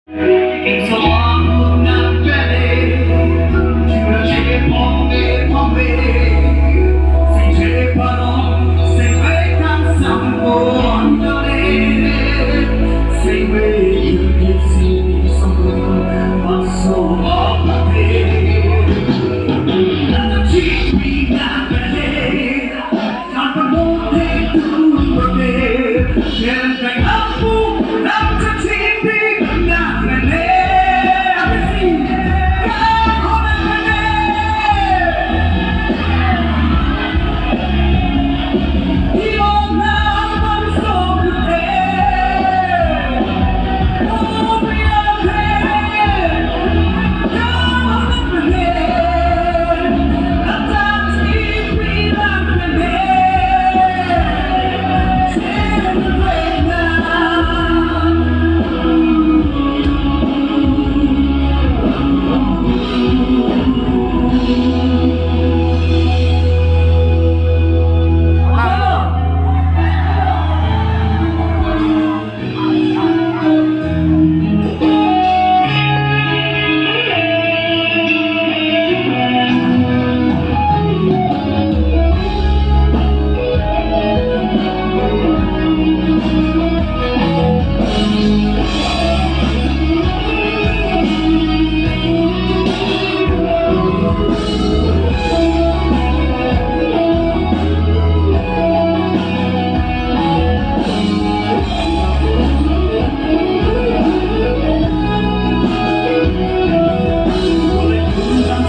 It's a long night belly. You are shaking on me. Say shape on, say wake up someone to live. Say where you can see someone, but so all the day. And the cheek be that belly. Can't promote it to the day. Can't bring up food, not the cheek be that belly. Hãy subscribe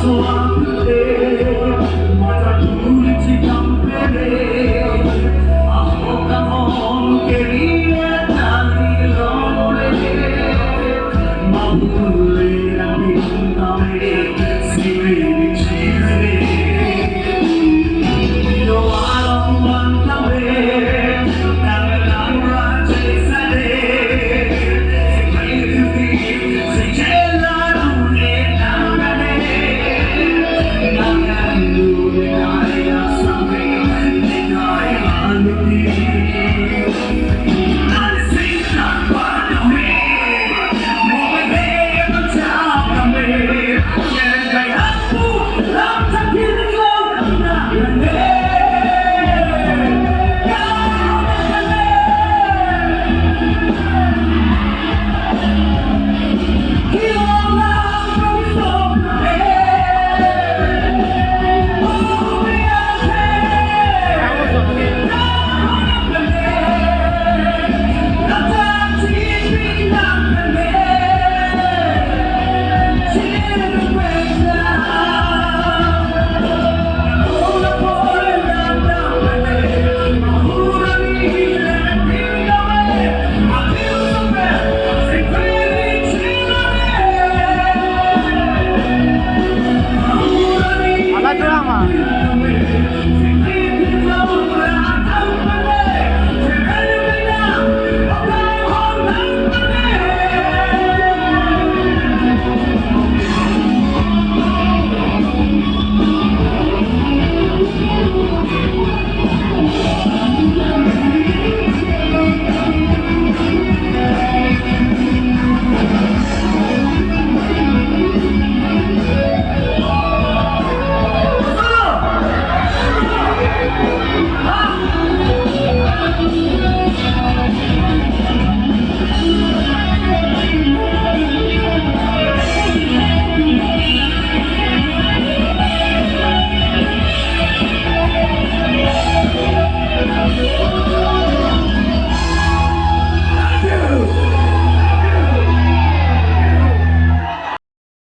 cho kênh Ghiền Mì Gõ để không bỏ lỡ những video hấp dẫn.